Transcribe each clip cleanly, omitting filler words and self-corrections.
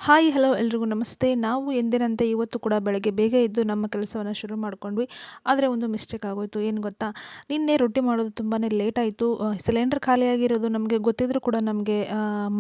Hi hello ಎಲ್ರಿಗೂ ನಮಸ್ತೆ. ನಾವು ಎಂದಿನಂತೆ ಇವತ್ತು ಕೂಡ ಬೆಳಗ್ಗೆ ಬೇಗ ಎದ್ದು ನಮ್ಮ ಕೆಲಸವನ್ನು ಶುರು ಮಾಡ್ಕೊಂಡ್ವಿ. ಆದರೆ ಒಂದು ಮಿಸ್ಟೇಕ್ ಆಗೋಯಿತು. ಏನು ಗೊತ್ತಾ? ನಿನ್ನೆ ರೊಟ್ಟಿ ಮಾಡೋದು ತುಂಬಾ ಲೇಟ್ ಆಯಿತು. ಸಿಲಿಂಡರ್ ಖಾಲಿಯಾಗಿರೋದು ನಮಗೆ ಗೊತ್ತಿದ್ರೂ ಕೂಡ ನಮಗೆ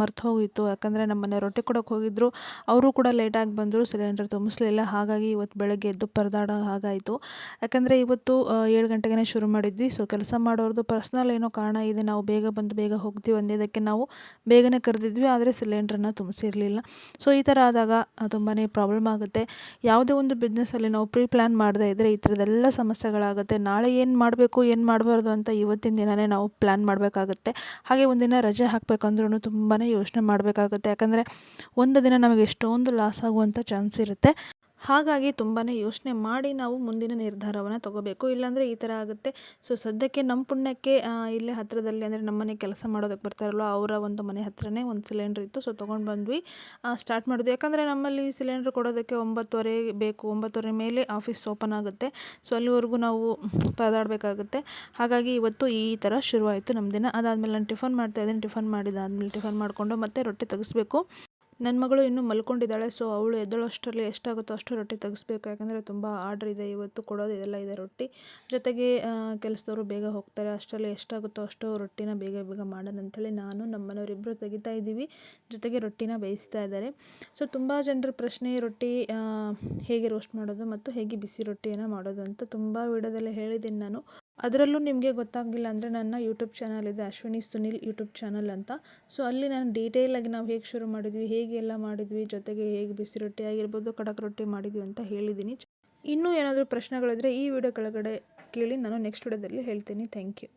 ಮರ್ತು ಹೋಗಿತ್ತು. ಯಾಕಂದರೆ ನಮ್ಮನೆ ರೊಟ್ಟಿ ಕೊಡೋಕೆ ಹೋಗಿದ್ದರು. ಅವರು ಕೂಡ ಲೇಟಾಗಿ ಬಂದರು, ಸಿಲಿಂಡರ್ ತುಂಬಿಸ್ಲಿಲ್ಲ. ಹಾಗಾಗಿ ಇವತ್ತು ಬೆಳಗ್ಗೆ ಎದ್ದು ಪರದಾಡೋ ಹಾಗಾಯಿತು. ಯಾಕಂದರೆ ಇವತ್ತು 7 ಗಂಟೆಗೆ ಶುರು ಮಾಡಿದ್ವಿ. ಸೊ ಕೆಲಸ ಮಾಡೋರ್ದು ಪರ್ಸ್ನಲ್ ಏನೋ ಕಾರಣ ಇದೆ, ನಾವು ಬೇಗ ಬಂದು ಬೇಗ ಹೋಗ್ತೀವಿ ಅಂದಿದ್ದಕ್ಕೆ ನಾವು ಬೇಗನೆ ಕರೆದಿದ್ವಿ. ಆದರೆ ಸಿಲಿಂಡ್ರನ್ನ ತುಂಬಿಸಿರಲಿಲ್ಲ. ಸೊ ಈ ಥರ ಆದಾಗ ತುಂಬಾ ಪ್ರಾಬ್ಲಮ್ ಆಗುತ್ತೆ. ಯಾವುದೇ ಒಂದು ಬಿಸ್ನೆಸ್ಸಲ್ಲಿ ನಾವು ಪ್ಲಾನ್ ಮಾಡದೇ ಇದ್ದರೆ ಈ ಥರದ್ದೆಲ್ಲ ಸಮಸ್ಯೆಗಳಾಗುತ್ತೆ. ನಾಳೆ ಏನು ಮಾಡಬೇಕು ಏನು ಮಾಡಬಾರ್ದು ಅಂತ ಇವತ್ತಿನ ದಿನವೇ ನಾವು ಪ್ಲ್ಯಾನ್ ಮಾಡಬೇಕಾಗುತ್ತೆ. ಹಾಗೆ ಒಂದಿನ ರಜೆ ಹಾಕಬೇಕಂದ್ರೂ ತುಂಬಾ ಯೋಚನೆ ಮಾಡಬೇಕಾಗುತ್ತೆ. ಯಾಕಂದರೆ ಒಂದು ದಿನ ನಮಗೆ ಎಷ್ಟೊಂದು ಲಾಸ್ ಆಗುವಂಥ ಚಾನ್ಸ್ ಇರುತ್ತೆ. ಹಾಗಾಗಿ ತುಂಬಾ ಯೋಚನೆ ಮಾಡಿ ನಾವು ಮುಂದಿನ ನಿರ್ಧಾರವನ್ನು ತೊಗೋಬೇಕು. ಇಲ್ಲಾಂದರೆ ಈ ಥರ ಆಗುತ್ತೆ. ಸೊ ಸದ್ಯಕ್ಕೆ ನಮ್ಮ ಪುಣ್ಯಕ್ಕೆ ಇಲ್ಲೇ ಹತ್ತಿರದಲ್ಲಿ ಅಂದರೆ ನಮ್ಮನೆ ಕೆಲಸ ಮಾಡೋದಕ್ಕೆ ಬರ್ತಾರಲ್ವ, ಅವರ ಒಂದು ಮನೆ ಹತ್ರನೇ ಒಂದು ಸಿಲಿಂಡ್ರ್ ಇತ್ತು. ಸೊ ತೊಗೊಂಡು ಬಂದ್ವಿ, ಸ್ಟಾರ್ಟ್ ಮಾಡಿದ್ವಿ. ಯಾಕಂದರೆ ನಮ್ಮಲ್ಲಿ ಸಿಲಿಂಡ್ರ್ ಕೊಡೋದಕ್ಕೆ 9:30 ಬೇಕು. 9:30 ಮೇಲೆ ಆಫೀಸ್ ಓಪನ್ ಆಗುತ್ತೆ. ಸೊ ಅಲ್ಲಿವರೆಗೂ ನಾವು ಪರದಾಡಬೇಕಾಗುತ್ತೆ. ಹಾಗಾಗಿ ಇವತ್ತು ಈ ಥರ ಶುರುವಾಯಿತು ನಮ್ಮ ದಿನ. ಅದಾದಮೇಲೆ ನಾನು ಟಿಫನ್ ಮಾಡ್ತಾಯಿದ್ದೀನಿ. ಟಿಫನ್ ಮಾಡಿದಾದ್ಮೇಲೆ ಟಿಫನ್ ಮಾಡಿಕೊಂಡು ಮತ್ತೆ ರೊಟ್ಟಿ ತೆಗೆಸ್ಬೇಕು. ನನ್ನ ಮಗಳು ಇನ್ನೂ ಮಲ್ಕೊಂಡಿದ್ದಾಳೆ. ಸೊ ಅವಳು ಎದ್ದೇಳೋಷ್ಟರಲ್ಲಿ ಎಷ್ಟಾಗುತ್ತೋ ಅಷ್ಟು ರೊಟ್ಟಿ ತೆಗೆಸ್ಬೇಕು. ಯಾಕಂದರೆ ತುಂಬ ಆರ್ಡ್ರ್ ಇದೆ ಇವತ್ತು, ಕೊಡೋದು ಇದೆಲ್ಲ ಇದೆ ರೊಟ್ಟಿ. ಜೊತೆಗೆ ಕೆಲಸದವರು ಬೇಗ ಹೋಗ್ತಾರೆ. ಅಷ್ಟರಲ್ಲಿ ಎಷ್ಟಾಗುತ್ತೋ ಅಷ್ಟು ರೊಟ್ಟಿನ ಬೇಗ ಬೇಗ ಮಾಡೋಣ ಅಂಥೇಳಿ ನಾನು ನಮ್ಮ ಮನೆಯವರಿಬ್ಬರು ತೆಗಿತಾ ಇದ್ದೀವಿ. ಜೊತೆಗೆ ರೊಟ್ಟಿನ ಬೇಯಿಸ್ತಾ ಇದ್ದಾರೆ. ಸೊ ತುಂಬ ಜನರ ಪ್ರಶ್ನೆ, ರೊಟ್ಟಿ ಹೇಗೆ ರೋಸ್ಟ್ ಮಾಡೋದು ಮತ್ತು ಹೇಗೆ ಬಿಸಿ ರೊಟ್ಟಿಯನ್ನು ಮಾಡೋದು ಅಂತ ತುಂಬ ವಿಡಿಯೋದಲ್ಲೇ ಹೇಳಿದ್ದೀನಿ ನಾನು. ಅದರಲ್ಲೂ ನಿಮಗೆ ಗೊತ್ತಾಗಲಿಲ್ಲ ಅಂದರೆ ನನ್ನ ಯೂಟ್ಯೂಬ್ ಚಾನಲ್ ಇದೆ, ಅಶ್ವಿನಿ ಸುನಿಲ್ ಯೂಟ್ಯೂಬ್ ಚಾನಲ್ ಅಂತ. ಸೊ ಅಲ್ಲಿ ನಾನು ಡೀಟೇಲಾಗಿ ನಾವು ಹೇಗೆ ಶುರು ಮಾಡಿದ್ವಿ, ಹೇಗೆ ಎಲ್ಲ ಮಾಡಿದ್ವಿ, ಜೊತೆಗೆ ಹೇಗೆ ಬಿಸಿ ರೊಟ್ಟಿ ಆಗಿರ್ಬೋದು, ಕಡಕ್ ರೊಟ್ಟಿ ಮಾಡಿದ್ವಿ ಅಂತ ಹೇಳಿದ್ದೀನಿ. ಇನ್ನೂ ಏನಾದರೂ ಪ್ರಶ್ನೆಗಳಿದ್ರೆ ಈ ವಿಡಿಯೋ ಕೆಳಗಡೆ ಕೇಳಿ, ನಾನು ನೆಕ್ಸ್ಟ್ ವಿಡಿಯೋದಲ್ಲಿ ಹೇಳ್ತೀನಿ. Thank you.